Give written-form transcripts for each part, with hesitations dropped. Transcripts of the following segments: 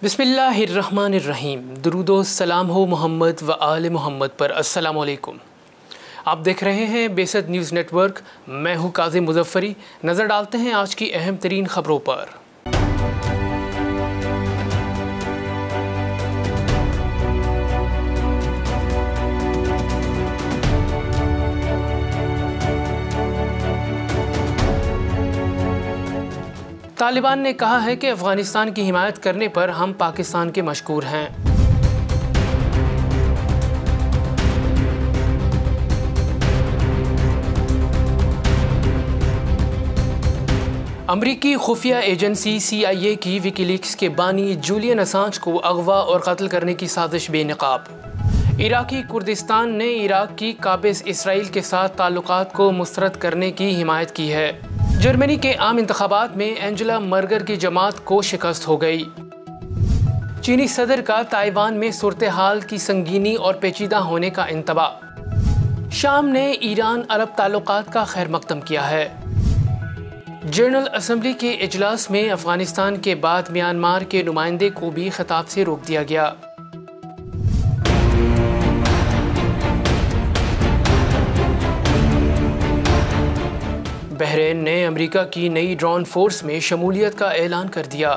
बिस्मिल्लाहिर्रहमानिर्रहीम। दुरूदो सलाम हो मोहम्मद व आले मोहम्मद पर। अस्सलामु अलैकुम। आप देख रहे हैं बेसद न्यूज़ नेटवर्क। मैं हूँ काज़िम मुज़फ़्फ़री। नज़र डालते हैं आज की अहम तरीन खबरों पर। तालिबान ने कहा है कि अफ़गानिस्तान की हिमायत करने पर हम पाकिस्तान के मशकूर हैं। अमरीकी खुफिया एजेंसी CIA की विकीलीक्स के बानी जूलियन असांज को अगवा और कत्ल करने की साजिश बेनकाब। इराकी कुर्दिस्तान ने इराक की काबिज़ इसराइल के साथ ताल्लुकात को मुस्तरद करने की हिमायत की है। जर्मनी के आम इंतखाबात में एंजेला मर्केल की जमात को शिकस्त हो गई। चीनी सदर का ताइवान में सूरत हाल की संगीनी और पेचीदा होने का इंतबा। शाम ने ईरान अरब ताल्लुकात का खैर मकदम किया है। जनरल असम्बली के इजलास में अफगानिस्तान के बाद म्यांमार के नुमाइंदे को भी खिताब से रोक दिया गया। बहरीन ने अमेरिका की नई ड्रोन फोर्स में शमूलियत का ऐलान कर दिया।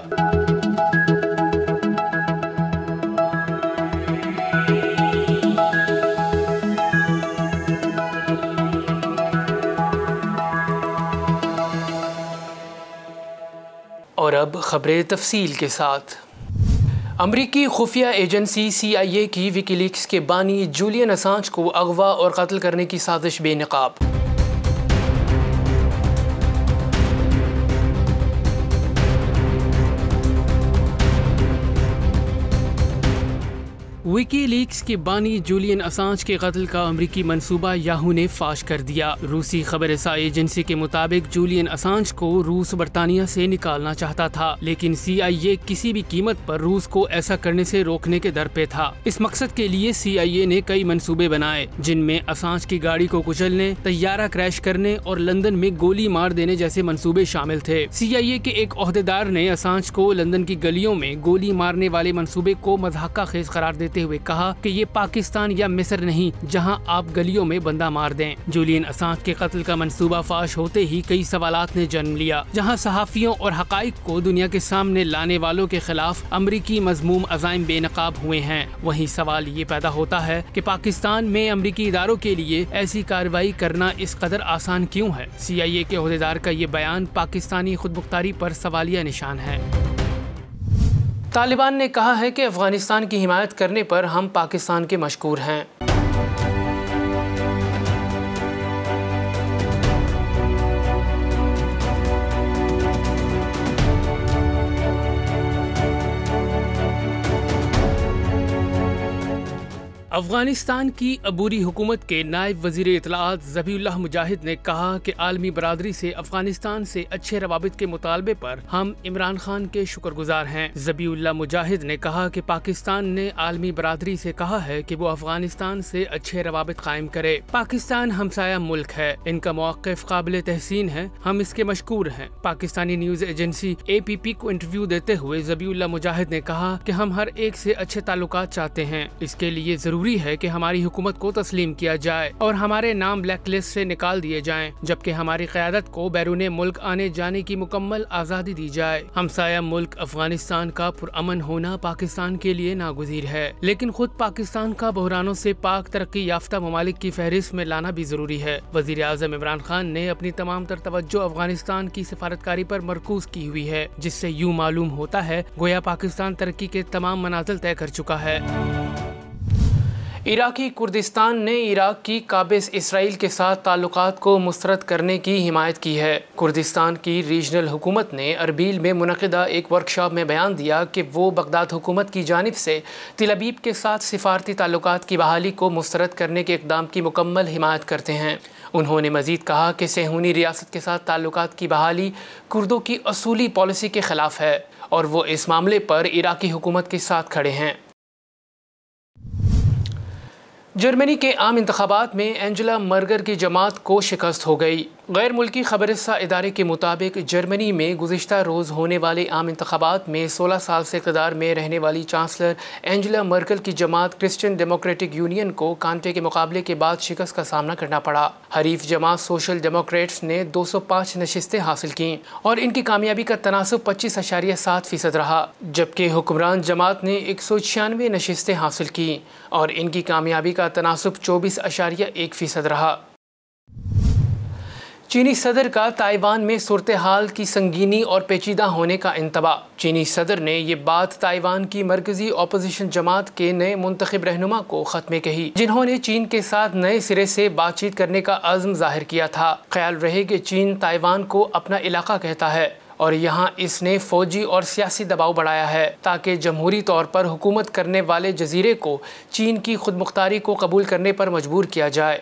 और अब खबरें तफसील के साथ। अमरीकी खुफिया एजेंसी CIA की विकीलीक्स के बानी जूलियन असांज को अगवा और कत्ल करने की साजिश बेनकाब। विकीलीक्स के बानी जूलियन असांज के कत्ल का अमरीकी मंसूबा याहू ने फाश कर दिया। रूसी खबरसां एजेंसी के मुताबिक जूलियन असांज को रूस बरतानिया से निकालना चाहता था, लेकिन CIA किसी भी कीमत पर रूस को ऐसा करने से रोकने के दर पे था। इस मकसद के लिए CIA ने कई मंसूबे बनाए, जिनमें असांज की गाड़ी को कुचलने, तैयारा क्रैश करने और लंदन में गोली मार देने जैसे मंसूबे शामिल थे। CIA के एक ओहदेदार ने असांज को लंदन की गलियों में गोली मारने वाले मंसूबे को मज़ाक़ा खेज करार देते हुए कहा कि ये पाकिस्तान या मिस्र नहीं जहां आप गलियों में बंदा मार दें। जूलियन असांज के कत्ल का मंसूबा फाश होते ही कई सवालात ने जन्म लिया, जहां सहाफियों और हकाइक को दुनिया के सामने लाने वालों के खिलाफ अमरीकी मजमूम अज़ाइम बेनकाब हुए हैं। वहीं सवाल ये पैदा होता है कि पाकिस्तान में अमरीकी इदारों के लिए ऐसी कार्रवाई करना इस कदर आसान क्यों है। CIA के ओहदेदार का ये बयान पाकिस्तानी खुदमुख्तारी पर सवालिया निशान है। तालिबान ने कहा है कि अफगानिस्तान की हिमायत करने पर हम पाकिस्तान के मशकूर हैं। अफगानिस्तान की अबूरी हुकूमत के नायब वज़ीर इत्तलाआत ज़बीउल्लाह मुजाहिद ने कहा कि आलमी बरादरी से अफगानिस्तान से अच्छे रवाबित के मुतालबे पर हम इमरान खान के शुक्रगुजार हैं। ज़बीउल्लाह मुजाहिद ने कहा कि पाकिस्तान ने आलमी बरादरी से कहा है कि वो अफगानिस्तान से अच्छे रवाबित कायम करे। पाकिस्तान हमसाया मुल्क है, इनका मौक़िफ़ काबिल तहसीन है, हम इसके मशकूर हैं। पाकिस्तानी न्यूज़ एजेंसी APP को इंटरव्यू देते हुए ज़बीउल्लाह मुजाहिद ने कहा कि हम हर एक से अच्छे ताल्लुकात चाहते हैं। इसके लिए जरूरी है कि हमारी हुकूमत को तस्लीम किया जाए और हमारे नाम ब्लैक लिस्ट से निकाल दिए जाएं, जबकि हमारी क़यादत को बैरूने मुल्क आने जाने की मुकम्मल आज़ादी दी जाए। हमसाया मुल्क अफगानिस्तान का पुरअमन होना पाकिस्तान के लिए नागुज़ीर है, लेकिन खुद पाकिस्तान का बहरानों से पाक तरक्की याफ्ता ममालिक की फहरिस्त में लाना भी जरूरी है। वज़ीर आज़म इमरान खान ने अपनी तमाम तर तवज्जो अफगानिस्तान की सिफारतकारी पर मरकूज की हुई है, जिससे यूँ मालूम होता है गोया पाकिस्तान तरक्की के तमाम मनाजिल तय कर चुका है। इराकी कुर्दिस्तान ने इराक की काबिज़ इसराइल के साथ ताल्लुकात को मुस्तरद करने की हिमायत की है। कुर्दिस्तान की रीजनल हुकूमत ने अरबील में मुनक़िदा एक वर्कशॉप में बयान दिया कि वो बगदाद हुकूमत की जानिब से तिल अबीब के साथ सिफारती ताल्लुकात की बहाली को मुस्तरद करने के इक़दाम की मुकम्मल हिमायत करते हैं। उन्होंने मज़ीद कहा कि सेहूनी रियासत के साथ ताल्लुकात की बहाली कुर्दों की असूली पॉलिसी के ख़िलाफ़ है और वो इस मामले पर इराकी हुकूमत के साथ खड़े हैं। जर्मनी के आम इंतखाबात में एंजेला मर्केल की जमात को शिकस्त हो गई। गैर मुल्की खबरस्ता इदारे के मुताबिक जर्मनी में गुज़िश्ता रोज़ होने वाले आम इंतखाबात में 16 साल से इक़्तिदार में रहने वाली चांसलर एंजेला मर्केल की जमात क्रिश्चियन डेमोक्रेटिक यूनियन को कांटे के मुकाबले के बाद शिकस्त का सामना करना पड़ा। हरीफ जमात सोशल डेमोक्रेट्स ने 205 नशिस्तें हासिल की और इनकी कामयाबी का तनासुब 25.7% रहा, जबकि हुक्मरान जमात ने 196 नशिस्तें हासिल की और इनकी कामयाबी का तनासुब 24.1% रहा। चीनी सदर का ताइवान में सूरत हाल की संगीनी और पेचीदा होने का इंतबा। चीनी सदर ने ये बात ताइवान की मरकजी अपोजिशन जमात के नए मुंतखब रहनुमा को ख़त में कही, जिन्होंने चीन के साथ नए सिरे से बातचीत करने का अज़्म जाहिर किया था। ख्याल रहे कि चीन ताइवान को अपना इलाका कहता है और यहाँ इसने फ़ौजी और सियासी दबाव बढ़ाया है ताकि जमहूरी तौर पर हुकूमत करने वाले जजीरे को चीन की खुदमुख्तारी को कबूल करने पर मजबूर किया जाए।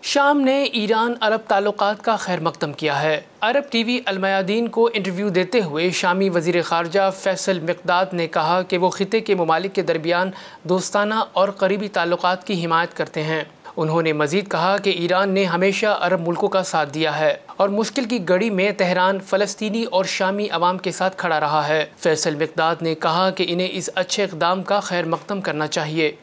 शाम ने ईरान अरब ताल्लुकात का खैर मकदम किया है। अरब टीवी अल-मयादीन को इंटरव्यू देते हुए शामी वज़ीर ख़ारजा फैसल मिक़दाद ने कहा कि वो ख़िते के ममालिक के दरमियान दोस्ताना और करीबी ताल्लुकात की हिमायत करते हैं। उन्होंने मज़ीद कहा कि ईरान ने हमेशा अरब मुल्कों का साथ दिया है और मुश्किल की घड़ी में तेहरान फ़लस्तीनी और शामी अवाम के साथ खड़ा रहा है। फैसल मिक़दाद ने कहा कि इन्हें इस अच्छे इक़दाम का खैर मकदम करना चाहिए।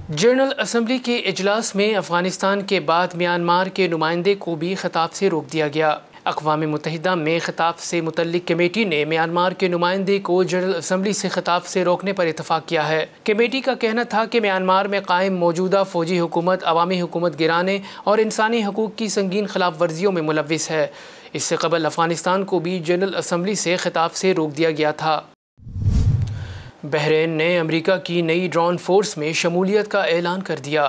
जनरल असम्बली के इजलास में अफ़गानिस्तान के बाद म्यांमार के नुमाइंदे को भी खिताब से रोक दिया गया। अक़वाम मुत्तहिदा में खिताब से मुतल्लिक कमेटी ने म्यांमार के नुमाइंदे को जनरल असम्बली से खिताब से रोकने पर इत्तफ़ाक़ किया है। कमेटी का कहना था कि म्यांमार में कायम मौजूदा फ़ौजी हुकूमत अवामी हुकूमत गिराने और इंसानी हकूक़ की संगीन खिलाफ वर्जियों में मुलव्विस है। इससे कबल अफ़गानिस्तान को भी जनरल असम्बली से खिताब से रोक दिया गया था। बहरीन ने अमेरिका की नई ड्रोन फोर्स में शमूलियत का ऐलान कर दिया।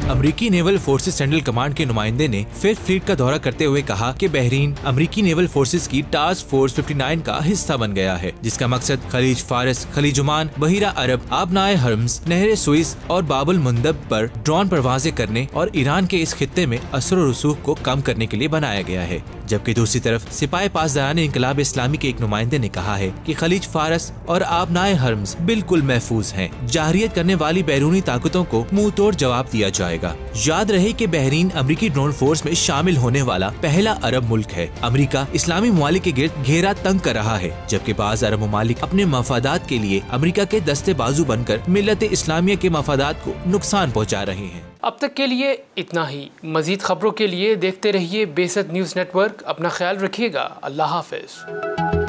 अमरीकी नेवल फोर्सेस सेंट्रल कमांड के नुमाइंदे ने फिफ्थ फ्लीट का दौरा करते हुए कहा कि बहरीन अमरीकी नेवल फोर्सेस की टास्क फोर्स 59 का हिस्सा बन गया है, जिसका मकसद खलीज फारस, खलीज ओमान, बहीरा अरब, आबनाए हर्म्स, नहर सुइस और बाबुल मुंदब पर ड्रोन परवाजें करने और ईरान के इस खित्ते में असर और रसूख को कम करने के लिए बनाया गया है। जबकि दूसरी तरफ सिपाही पासदारान इंकलाब इस्लामी के एक नुमाइंदे ने कहा है कि खलीज फारस और आबनाए हर्म्स बिल्कुल महफूज हैं। जाहिरियत करने वाली बैरूनी ताकतों को मुंह तोड़ जवाब दिया जाएगा। याद रहे कि बहरीन अमरीकी ड्रोन फोर्स में शामिल होने वाला पहला अरब मुल्क है। अमरीका इस्लामी ममालिक के गिर्द घेरा तंग कर रहा है, जबकि बाज़ अरब ममालिक अपने मफादात के लिए अमरीका के दस्ते बाजू बनकर मिल्लत इस्लामिया के मफादात को नुकसान पहुँचा रहे हैं। अब तक के लिए इतना ही। मज़ीद खबरों के लिए देखते रहिए बेसत न्यूज़ नेटवर्क। अपना ख्याल रखिएगा। अल्लाह हाफ़िज़।